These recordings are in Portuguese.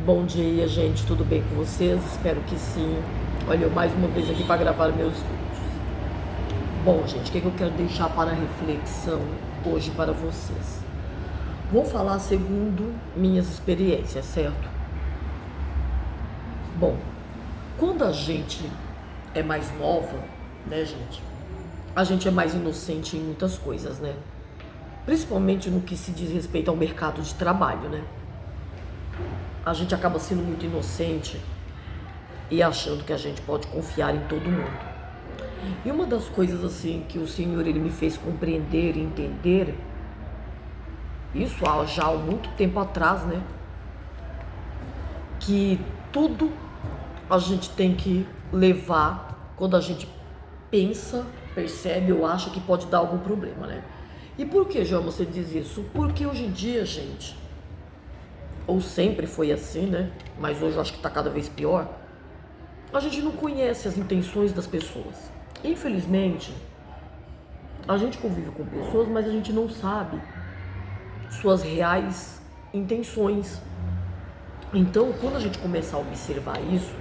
Bom dia, gente, tudo bem com vocês? Espero que sim. Olha, eu mais uma vez aqui para gravar meus vídeos. Bom, gente, o que eu quero deixar para reflexão hoje para vocês? Vou falar segundo minhas experiências, certo? Bom, quando a gente é mais nova, né, gente? A gente é mais inocente em muitas coisas, né? Principalmente no que se diz respeito ao mercado de trabalho, né? A gente acaba sendo muito inocente e achando que a gente pode confiar em todo mundo. E uma das coisas assim que o Senhor ele me fez compreender e entender, isso já há muito tempo atrás, né? Que tudo a gente tem que levar quando a gente pensa, percebe ou acha que pode dar algum problema, né? E por que, João, você diz isso? Porque hoje em dia, gente, ou sempre foi assim, né? Mas hoje eu acho que tá cada vez pior. A gente não conhece as intenções das pessoas. Infelizmente, a gente convive com pessoas, mas a gente não sabe suas reais intenções. Então, quando a gente começa a observar isso,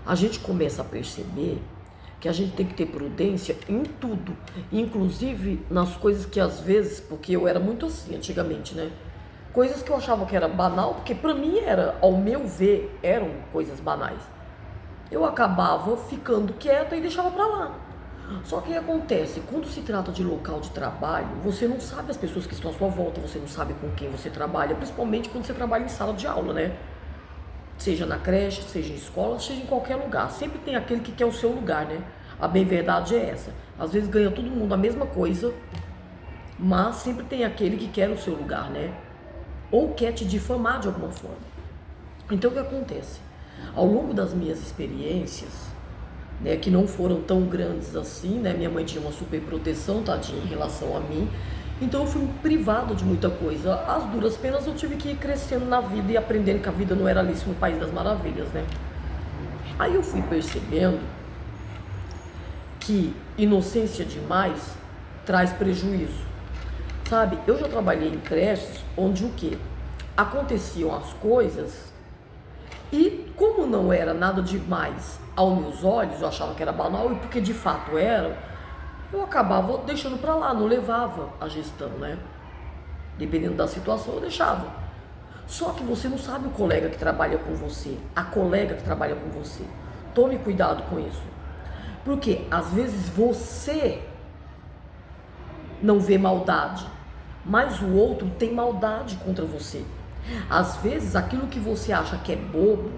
a gente começa a perceber que a gente tem que ter prudência em tudo, inclusive nas coisas que às vezes, porque eu era muito assim antigamente, né? Coisas que eu achava que era banal, porque pra mim era, ao meu ver, eram coisas banais. Eu acabava ficando quieta e deixava pra lá. Só que o que acontece? Quando se trata de local de trabalho, você não sabe as pessoas que estão à sua volta, você não sabe com quem você trabalha, principalmente quando você trabalha em sala de aula, né? Seja na creche, seja em escola, seja em qualquer lugar. Sempre tem aquele que quer o seu lugar, né? A bem verdade é essa. Às vezes ganha todo mundo a mesma coisa, mas sempre tem aquele que quer o seu lugar, né? Ou quer te difamar de alguma forma. Então o que acontece? Ao longo das minhas experiências, né, que não foram tão grandes assim, né? Minha mãe tinha uma super proteção, tadinha, em relação a mim. Então eu fui privado de muita coisa. Às duras penas eu tive que ir crescendo na vida e aprendendo que a vida não era Alice no País das Maravilhas, né? Aí eu fui percebendo que inocência demais traz prejuízo. Sabe, eu já trabalhei em creches onde o quê? Aconteciam as coisas e como não era nada demais aos meus olhos, eu achava que era banal e porque de fato era, eu acabava deixando pra lá, não levava a gestão, né? Dependendo da situação eu deixava. Só que você não sabe o colega que trabalha com você, a colega que trabalha com você. Tome cuidado com isso. Porque às vezes você não vê maldade, mas o outro tem maldade contra você. Às vezes aquilo que você acha que é bobo,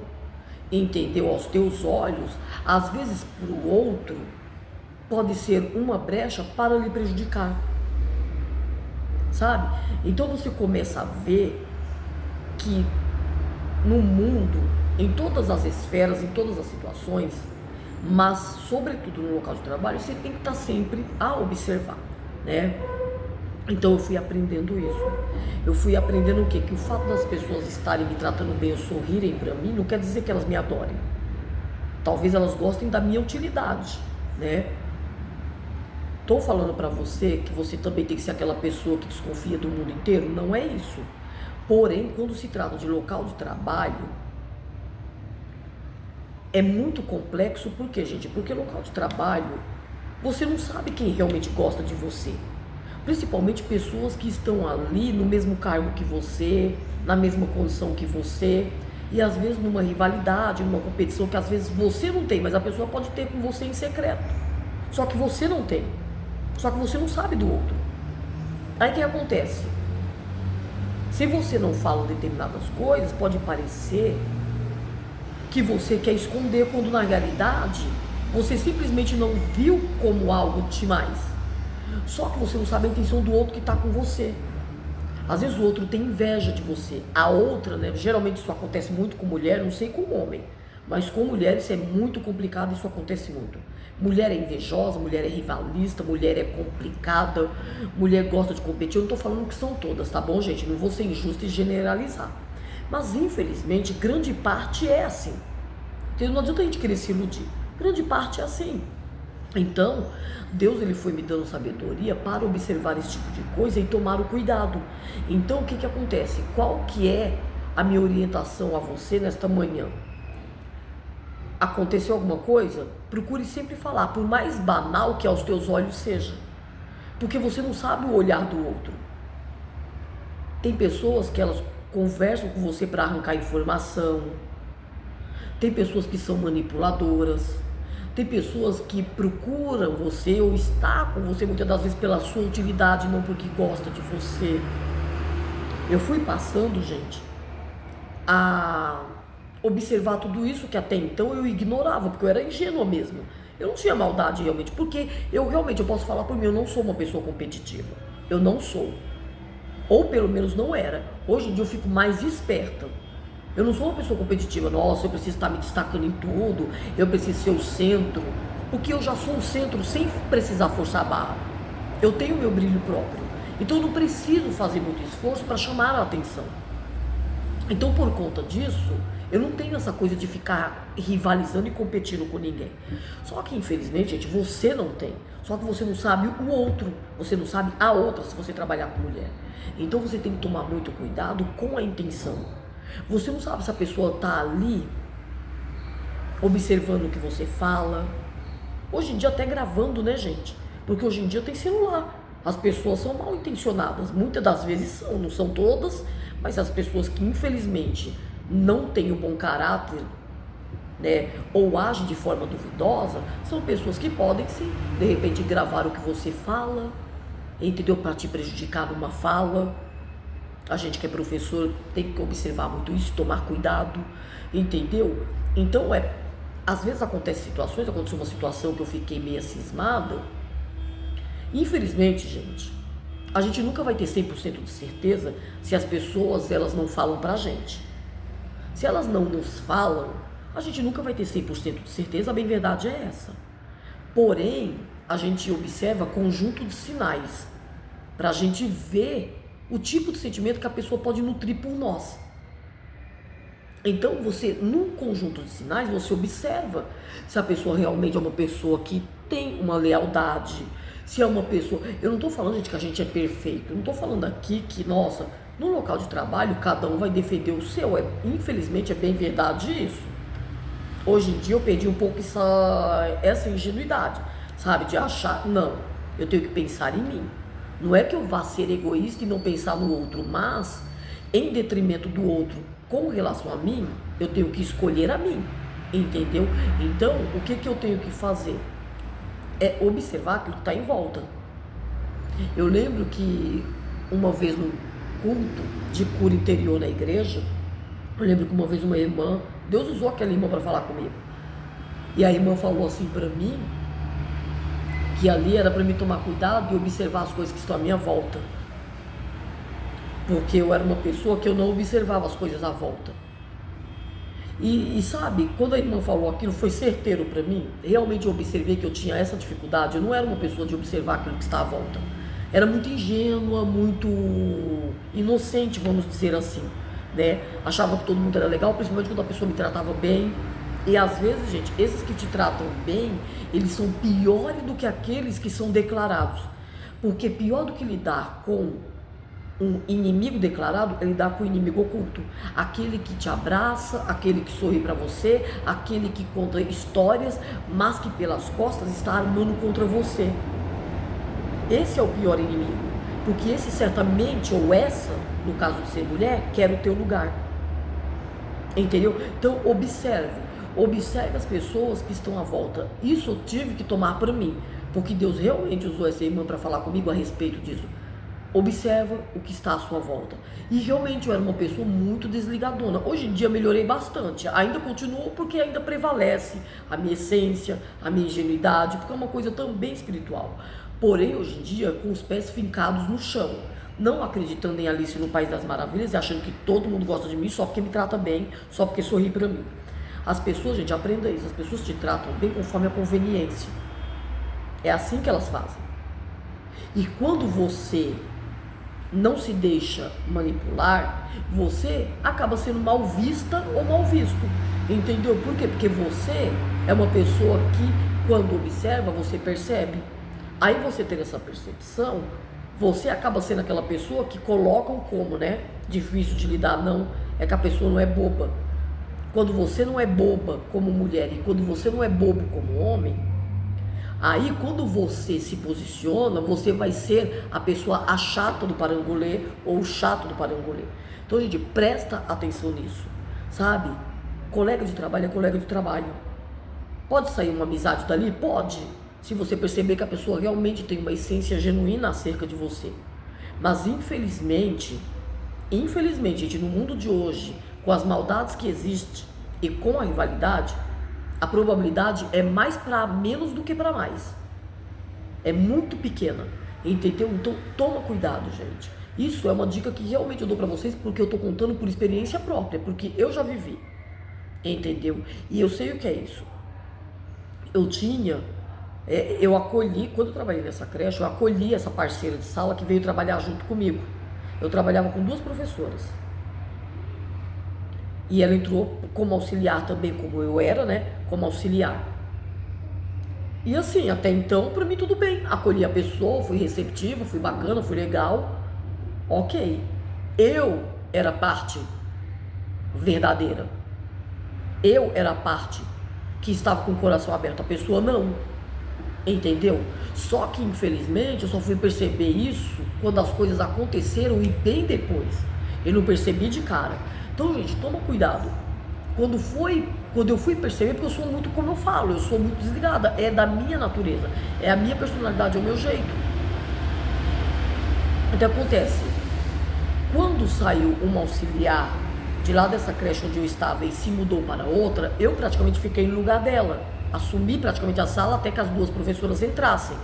entendeu, aos teus olhos, às vezes para o outro pode ser uma brecha para lhe prejudicar, sabe? Então você começa a ver que no mundo, em todas as esferas, em todas as situações, mas sobretudo no local de trabalho, você tem que estar sempre a observar, né? Então eu fui aprendendo isso. Eu fui aprendendo o quê? Que o fato das pessoas estarem me tratando bem ou sorrirem pra mim não quer dizer que elas me adorem. Talvez elas gostem da minha utilidade, né? Tô falando pra você que você também tem que ser aquela pessoa que desconfia do mundo inteiro? Não é isso. Porém, quando se trata de local de trabalho, é muito complexo. Por quê, gente? Porque local de trabalho, você não sabe quem realmente gosta de você. Principalmente pessoas que estão ali no mesmo cargo que você, na mesma condição que você, e às vezes numa rivalidade, numa competição que às vezes você não tem, mas a pessoa pode ter com você em secreto. Só que você não tem. Só que você não sabe do outro. Aí o que acontece? Se você não fala determinadas coisas, pode parecer que você quer esconder, quando na realidade você simplesmente não viu como algo demais. Só que você não sabe a intenção do outro que está com você. Às vezes o outro tem inveja de você. A outra, né? Geralmente isso acontece muito com mulher, não sei com homem. Mas com mulher isso é muito complicado, isso acontece muito. Mulher é invejosa, mulher é rivalista, mulher é complicada, mulher gosta de competir. Eu não estou falando que são todas, tá bom, gente? Não vou ser injusta e generalizar. Mas infelizmente grande parte é assim. Não adianta a gente querer se iludir. Grande parte é assim. Então, Deus ele foi me dando sabedoria para observar esse tipo de coisa e tomar o cuidado. Então, o que acontece? Qual que é a minha orientação a você nesta manhã. Aconteceu alguma coisa? Procure sempre falar, por mais banal que aos teus olhos seja. Porque você não sabe o olhar do outro. Tem pessoas que elas conversam com você para arrancar informação. Tem pessoas que são manipuladoras. Tem pessoas que procuram você ou está com você muitas das vezes pela sua utilidade, não porque gosta de você. Eu fui passando, gente, a observar tudo isso que até então eu ignorava, porque eu era ingênua mesmo. Eu não tinha maldade realmente, porque eu posso falar por mim, eu não sou uma pessoa competitiva. Eu não sou. Ou pelo menos não era. Hoje em dia eu fico mais esperta. Eu não sou uma pessoa competitiva. Nossa, eu preciso estar me destacando em tudo, eu preciso ser o centro. Porque eu já sou o centro sem precisar forçar a barra. Eu tenho meu brilho próprio. Então eu não preciso fazer muito esforço para chamar a atenção. Então por conta disso, eu não tenho essa coisa de ficar rivalizando e competindo com ninguém. Só que infelizmente, gente, você não tem. Só que você não sabe o outro. Você não sabe a outra se você trabalhar com mulher. Então você tem que tomar muito cuidado com a intenção. Você não sabe se a pessoa está ali observando o que você fala. Hoje em dia até gravando, né, gente? Porque hoje em dia tem celular. As pessoas são mal intencionadas. Muitas das vezes são, não são todas, mas as pessoas que infelizmente não têm o bom caráter, né, ou agem de forma duvidosa, são pessoas que podem sim, de repente, gravar o que você fala, entendeu? Para te prejudicar numa fala. A gente que é professor tem que observar muito isso, tomar cuidado, entendeu? Então, às vezes aconteceu uma situação que eu fiquei meio cismada. Infelizmente, gente, a gente nunca vai ter 100% de certeza se as pessoas elas não falam pra gente. Se elas não nos falam, a gente nunca vai ter 100% de certeza, a bem verdade é essa. Porém, a gente observa conjunto de sinais pra gente ver o tipo de sentimento que a pessoa pode nutrir por nós. Então você, num conjunto de sinais, você observa se a pessoa realmente é uma pessoa que tem uma lealdade, se é uma pessoa... Eu não estou falando, gente, que a gente é perfeito. Eu não estou falando aqui que, nossa, no local de trabalho cada um vai defender o seu. Infelizmente é bem verdade isso. Hoje em dia eu perdi um pouco essa ingenuidade, sabe? De achar, não, eu tenho que pensar em mim. Não é que eu vá ser egoísta e não pensar no outro, mas em detrimento do outro, com relação a mim, eu tenho que escolher a mim, entendeu? Então, o que eu tenho que fazer? É observar aquilo que está em volta. Eu lembro que uma vez no culto de cura interior na igreja, eu lembro que uma vez uma irmã, Deus usou aquela irmã para falar comigo. E a irmã falou assim para mim, que ali era para mim tomar cuidado e observar as coisas que estão à minha volta. Porque eu era uma pessoa que eu não observava as coisas à volta. E sabe, quando a irmã falou aquilo, foi certeiro para mim. Realmente eu observei que eu tinha essa dificuldade. Eu não era uma pessoa de observar aquilo que está à volta. Era muito ingênua, muito inocente, vamos dizer assim, né? Achava que todo mundo era legal, principalmente quando a pessoa me tratava bem. E às vezes, gente, esses que te tratam bem, eles são piores do que aqueles que são declarados. Porque pior do que lidar com um inimigo declarado é lidar com o inimigo oculto. Aquele que te abraça, aquele que sorri para você, aquele que conta histórias, mas que pelas costas está armando contra você. Esse é o pior inimigo. Porque esse certamente, ou essa, no caso de ser mulher, quer o teu lugar. Entendeu? Então observe as pessoas que estão à volta. Isso eu tive que tomar para mim, porque Deus realmente usou essa irmã para falar comigo a respeito disso. Observa o que está à sua volta. E realmente eu era uma pessoa muito desligadona. Hoje em dia melhorei bastante. Ainda continuo porque ainda prevalece a minha essência, a minha ingenuidade, porque é uma coisa também espiritual. Porém, hoje em dia, com os pés fincados no chão, não acreditando em Alice no País das Maravilhas e achando que todo mundo gosta de mim só porque me trata bem, só porque sorri para mim. As pessoas, gente, aprenda isso. As pessoas te tratam bem conforme a conveniência. É assim que elas fazem. E quando você não se deixa manipular, você acaba sendo mal vista ou mal visto. Entendeu? Por quê? Porque você é uma pessoa que, quando observa, você percebe. Aí você ter essa percepção, você acaba sendo aquela pessoa que colocam como, né? Difícil de lidar, não. é que a pessoa não é boba. Quando você não é boba como mulher e quando você não é bobo como homem, aí quando você se posiciona, você vai ser a pessoa a chata do parangolê ou o chato do parangolê. Então, gente, presta atenção nisso, sabe? Colega de trabalho é colega de trabalho. Pode sair uma amizade dali? Pode. Se você perceber que a pessoa realmente tem uma essência genuína acerca de você. Mas infelizmente, gente, no mundo de hoje, com as maldades que existem e com a rivalidade, a probabilidade é mais para menos do que para mais. É muito pequena, entendeu? Então toma cuidado, gente. Isso é uma dica que realmente eu dou para vocês porque eu tô contando por experiência própria, porque eu já vivi, entendeu? E eu sei o que é isso. Eu acolhi, quando eu trabalhei nessa creche, eu acolhi essa parceira de sala que veio trabalhar junto comigo. Eu trabalhava com 2 professoras. E ela entrou como auxiliar também, como eu era, né? Como auxiliar. E assim, até então, pra mim tudo bem. Acolhi a pessoa, fui receptiva, fui bacana, fui legal. Ok. Eu era a parte verdadeira. Eu era a parte que estava com o coração aberto. A pessoa não. Entendeu? Só que, infelizmente, eu só fui perceber isso quando as coisas aconteceram e bem depois. Eu não percebi de cara. Então, gente, toma cuidado. Quando eu fui perceber, porque eu sou muito, como eu falo, eu sou muito desligada. É da minha natureza. É a minha personalidade, é o meu jeito. Então, acontece. Quando saiu uma auxiliar de lá dessa creche onde eu estava e se mudou para outra, eu praticamente fiquei no lugar dela. Assumi praticamente a sala até que as 2 professoras entrassem.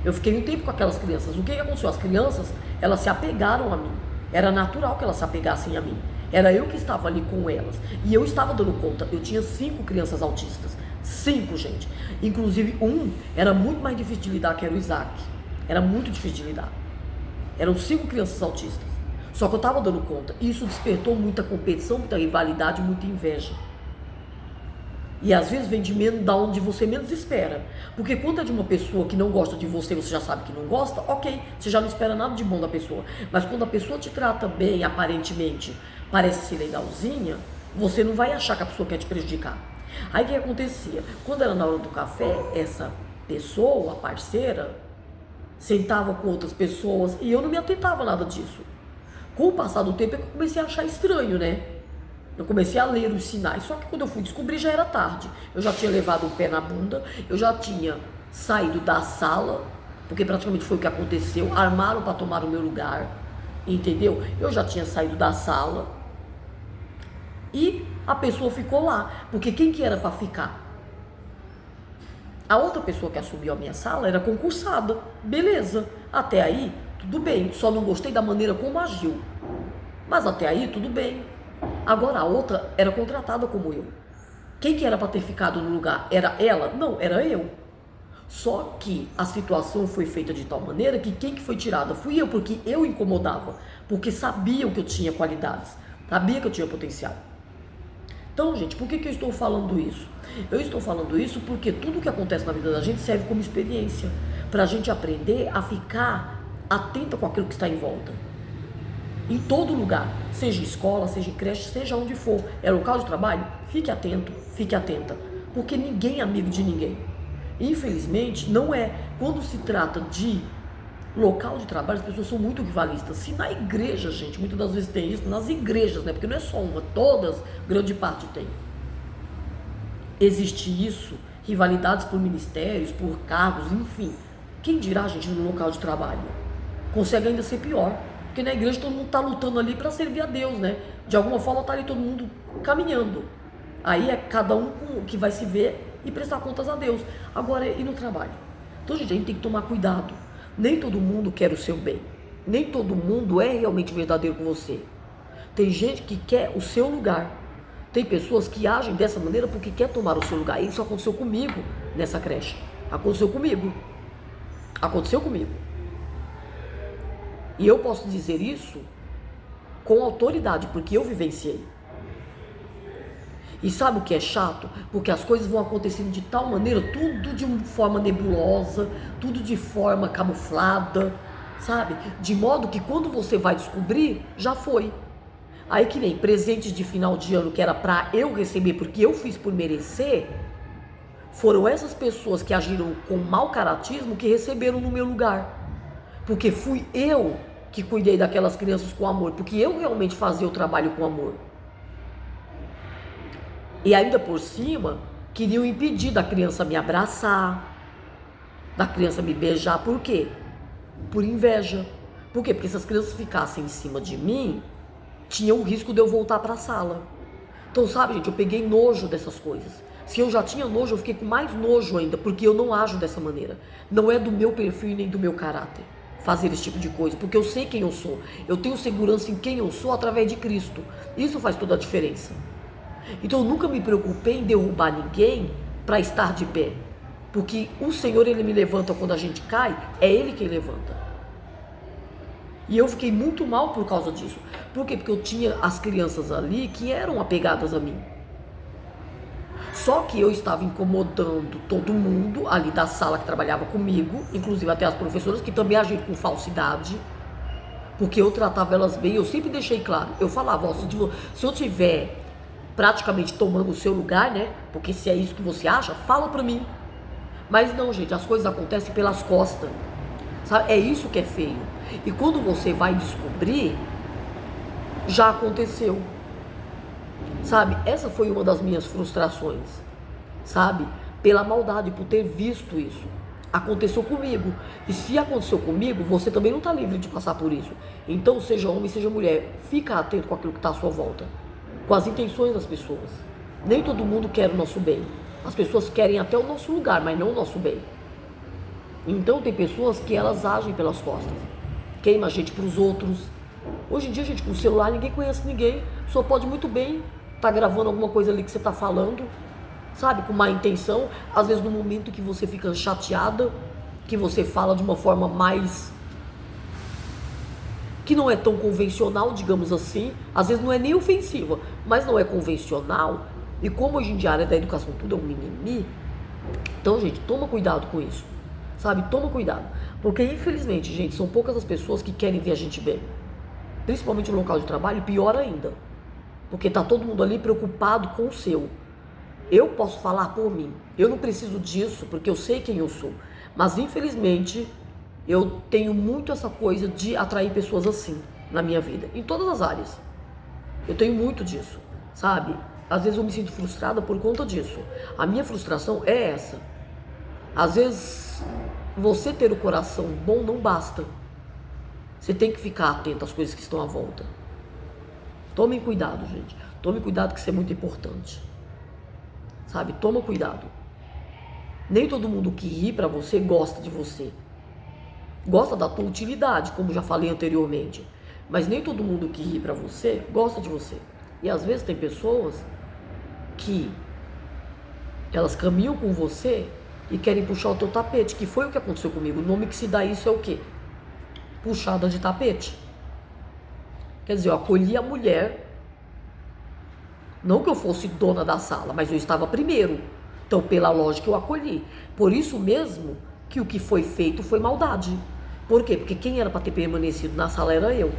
Eu fiquei um tempo com aquelas crianças. O que aconteceu? As crianças, elas se apegaram a mim. Era natural que elas se apegassem a mim. Era eu que estava ali com elas. E eu estava dando conta. Eu tinha 5 crianças autistas. 5, gente. Inclusive, um era muito mais difícil de lidar, que era o Isaac. Era muito difícil de lidar. Eram 5 crianças autistas. Só que eu estava dando conta. E isso despertou muita competição, muita rivalidade, muita inveja. E às vezes vem da onde você menos espera. Porque quando é de uma pessoa que não gosta de você, você já sabe que não gosta, ok, você já não espera nada de bom da pessoa. Mas quando a pessoa te trata bem, aparentemente, parece ser legalzinha, você não vai achar que a pessoa quer te prejudicar. Aí o que acontecia? Quando era na hora do café, essa pessoa, a parceira, sentava com outras pessoas e eu não me atentava nada disso. Com o passar do tempo é que eu comecei a achar estranho, né? Eu comecei a ler os sinais, só que quando eu fui descobrir já era tarde. Eu já tinha levado o pé na bunda, eu já tinha saído da sala, porque praticamente foi o que aconteceu, armaram para tomar o meu lugar, entendeu? Eu já tinha saído da sala e a pessoa ficou lá, porque quem que era para ficar? A outra pessoa que assumiu a minha sala era concursada, beleza, até aí tudo bem, só não gostei da maneira como agiu, mas até aí tudo bem. Agora a outra era contratada como eu. Quem que era para ter ficado no lugar? Era ela? Não, era eu. Só que a situação foi feita de tal maneira que quem que foi tirada? Fui eu, porque eu incomodava. Porque sabiam que eu tinha qualidades. Sabia que eu tinha potencial. Então, gente, por que eu estou falando isso? Eu estou falando isso porque tudo que acontece na vida da gente serve como experiência. Para a gente aprender a ficar atenta com aquilo que está em volta. Em todo lugar, seja escola, seja creche, seja onde for, é local de trabalho, fique atento, fique atenta, porque ninguém é amigo de ninguém. Infelizmente, não é. Quando se trata de local de trabalho, as pessoas são muito rivalistas. Se na igreja, gente, muitas das vezes tem isso, nas igrejas, né? Porque não é só uma, todas, grande parte tem. Existe isso, rivalidades por ministérios, por cargos, enfim. Quem dirá, gente, no local de trabalho? Consegue ainda ser pior. Porque na igreja todo mundo está lutando ali para servir a Deus, né? De alguma forma está ali todo mundo caminhando. Aí é cada um que vai se ver e prestar contas a Deus. Agora, e no trabalho? Então, gente, a gente tem que tomar cuidado. Nem todo mundo quer o seu bem. Nem todo mundo é realmente verdadeiro com você. Tem gente que quer o seu lugar. Tem pessoas que agem dessa maneira porque quer tomar o seu lugar. Isso aconteceu comigo nessa creche. Aconteceu comigo. Aconteceu comigo. E eu posso dizer isso com autoridade, porque eu vivenciei. E sabe o que é chato? Porque as coisas vão acontecendo de tal maneira, tudo de uma forma nebulosa, tudo de forma camuflada, sabe? De modo que quando você vai descobrir, já foi. Aí que nem presentes de final de ano que era pra eu receber porque eu fiz por merecer, foram essas pessoas que agiram com mau caratismo que receberam no meu lugar. Porque fui eu que cuidei daquelas crianças com amor, porque eu realmente fazia o trabalho com amor. E ainda por cima, queriam impedir da criança me abraçar, da criança me beijar. Por quê? Por inveja. Por quê? Porque se as crianças ficassem em cima de mim, tinha o risco de eu voltar para a sala. Então, sabe, gente, eu peguei nojo dessas coisas. Se eu já tinha nojo, eu fiquei com mais nojo ainda, porque eu não ajo dessa maneira. Não é do meu perfil nem do meu caráter fazer esse tipo de coisa, porque eu sei quem eu sou. Eu tenho segurança em quem eu sou através de Cristo. Isso faz toda a diferença. Então, eu nunca me preocupei em derrubar ninguém para estar de pé. Porque o Senhor, Ele me levanta quando a gente cai, é Ele quem levanta. E eu fiquei muito mal por causa disso. Por quê? Porque eu tinha as crianças ali que eram apegadas a mim. Só que eu estava incomodando todo mundo ali da sala que trabalhava comigo, inclusive até as professoras que também agiram com falsidade, porque eu tratava elas bem. Eu sempre deixei claro, eu falava, ó, se eu tiver praticamente tomando o seu lugar, né, porque se é isso que você acha, fala pra mim. Mas não, gente, as coisas acontecem pelas costas, sabe? É isso que é feio. E quando você vai descobrir, já aconteceu. Sabe, essa foi uma das minhas frustrações, sabe? Pela maldade, por ter visto isso. Aconteceu comigo. E se aconteceu comigo, você também não está livre de passar por isso. Então, seja homem, seja mulher, fica atento com aquilo que está à sua volta. Com as intenções das pessoas. Nem todo mundo quer o nosso bem. As pessoas querem até o nosso lugar, mas não o nosso bem. Então, tem pessoas que elas agem pelas costas. Queima a gente para os outros. Hoje em dia, gente, com o celular ninguém conhece ninguém. Só pode muito bem tá gravando alguma coisa ali que você tá falando, sabe, com má intenção. Às vezes no momento que você fica chateada, que você fala de uma forma mais, que não é tão convencional, digamos assim. Às vezes não é nem ofensiva, mas não é convencional. E como hoje em dia a área da educação tudo é um mimimi, então, gente, toma cuidado com isso, sabe, toma cuidado. Porque infelizmente, gente, são poucas as pessoas que querem ver a gente bem. Principalmente no local de trabalho, pior ainda. Porque tá todo mundo ali preocupado com o seu. Eu posso falar por mim. Eu não preciso disso, porque eu sei quem eu sou. Mas, infelizmente, eu tenho muito essa coisa de atrair pessoas assim na minha vida. Em todas as áreas. Eu tenho muito disso, sabe? Às vezes eu me sinto frustrada por conta disso. A minha frustração é essa. Às vezes, você ter o coração bom não basta. Você tem que ficar atento às coisas que estão à volta. Tomem cuidado, gente. Tome cuidado, que isso é muito importante. Sabe? Toma cuidado. Nem todo mundo que ri pra você gosta de você. Gosta da tua utilidade, como já falei anteriormente. Mas nem todo mundo que ri pra você gosta de você. E às vezes tem pessoas que elas caminham com você e querem puxar o teu tapete, que foi o que aconteceu comigo. O nome que se dá isso é o quê? Puxada de tapete. Quer dizer, eu acolhi a mulher, não que eu fosse dona da sala, mas eu estava primeiro. Então, pela lógica, eu acolhi. Por isso mesmo que o que foi feito foi maldade. Por quê? Porque quem era para ter permanecido na sala era eu.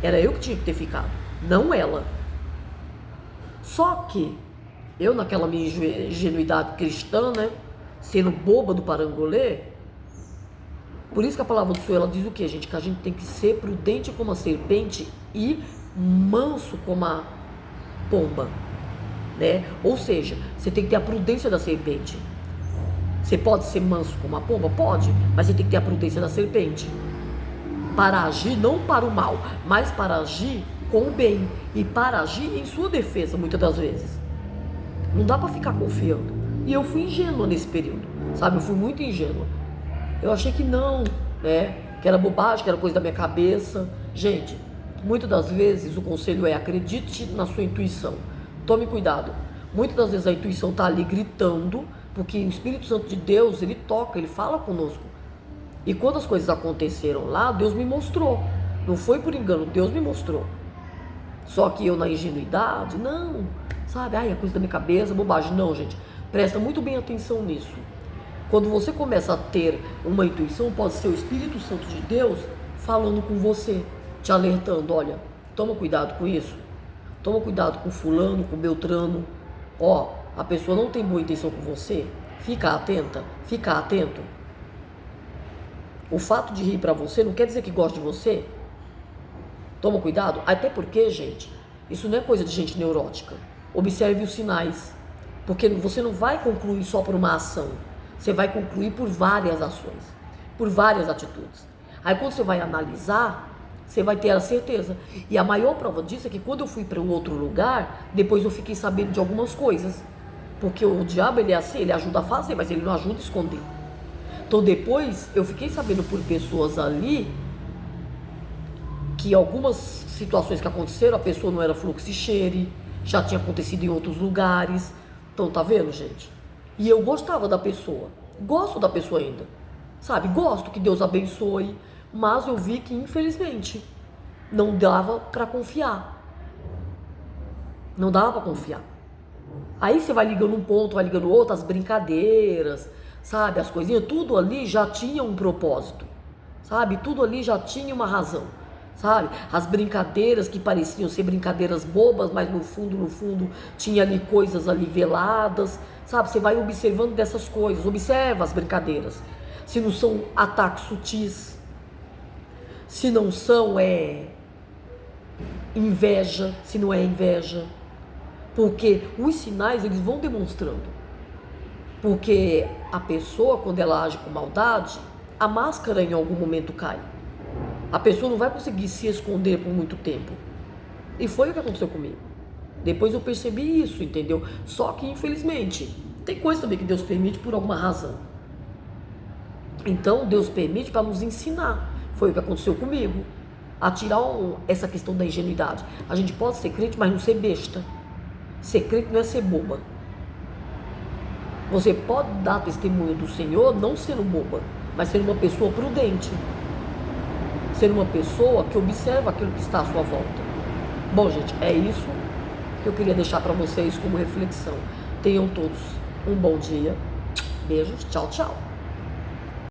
Era eu que tinha que ter ficado, não ela. Só que eu, naquela minha ingenuidade cristã, né, sendo boba do parangolê, por isso que a palavra do Senhor, ela diz o quê, gente? Que a gente tem que ser prudente como a serpente e manso como a pomba, né? Ou seja, você tem que ter a prudência da serpente. Você pode ser manso como a pomba? Pode, mas você tem que ter a prudência da serpente. Para agir, não para o mal, mas para agir com o bem. E para agir em sua defesa, muitas das vezes. Não dá para ficar confiando. E eu fui ingênua nesse período, sabe? Eu fui muito ingênua. Eu achei que não, né? Que era bobagem, que era coisa da minha cabeça. Gente, muitas das vezes o conselho é: acredite na sua intuição. Tome cuidado. Muitas das vezes a intuição está ali gritando, porque o Espírito Santo de Deus, ele toca, ele fala conosco. E quando as coisas aconteceram lá, Deus me mostrou. Não foi por engano, Deus me mostrou. Só que eu, na ingenuidade, não, sabe? Ai, é coisa da minha cabeça, bobagem. Não, gente, presta muito bem atenção nisso. Quando você começa a ter uma intuição, pode ser o Espírito Santo de Deus falando com você, te alertando: olha, Toma cuidado com isso. Toma cuidado com fulano, com Beltrano. Ó, a pessoa não tem boa intenção com você. Fica atenta, fica atento. O fato de rir pra você não quer dizer que gosta de você. Toma cuidado. Até porque, gente, isso não é coisa de gente neurótica. Observe os sinais. Porque você não vai concluir só por uma ação. Você vai concluir por várias ações. Por várias atitudes. Aí quando você vai analisar, você vai ter a certeza. E a maior prova disso é que quando eu fui para um outro lugar, depois eu fiquei sabendo de algumas coisas. Porque o diabo, ele é assim, ele ajuda a fazer, mas ele não ajuda a esconder. Então depois eu fiquei sabendo por pessoas ali que algumas situações que aconteceram, a pessoa não era fluxicheire, já tinha acontecido em outros lugares. Então tá vendo, gente? E eu gostava da pessoa. Gosto da pessoa ainda. Sabe? Gosto, que Deus abençoe. Mas eu vi que, infelizmente, não dava pra confiar. Não dava pra confiar. Aí você vai ligando um ponto, vai ligando outro, as brincadeiras, sabe? As coisinhas, tudo ali já tinha um propósito, sabe? Tudo ali já tinha uma razão, sabe? As brincadeiras que pareciam ser brincadeiras bobas, mas no fundo, tinha ali coisas ali veladas, sabe? Você vai observando dessas coisas, observa as brincadeiras. Se não são ataques sutis, se não são inveja, se não é inveja. Porque os sinais, eles vão demonstrando. Porque a pessoa, quando ela age com maldade, a máscara em algum momento cai. A pessoa não vai conseguir se esconder por muito tempo. E foi o que aconteceu comigo. Depois eu percebi isso, entendeu? Só que, infelizmente, tem coisa também que Deus permite por alguma razão. Então, Deus permite para nos ensinar. Foi o que aconteceu comigo. A tirar essa questão da ingenuidade. A gente pode ser crente, mas não ser besta. Ser crente não é ser boba. Você pode dar testemunho do Senhor não sendo boba, mas sendo uma pessoa prudente. Ser uma pessoa que observa aquilo que está à sua volta. Bom, gente, é isso que eu queria deixar para vocês como reflexão. Tenham todos um bom dia. Beijos. Tchau, tchau.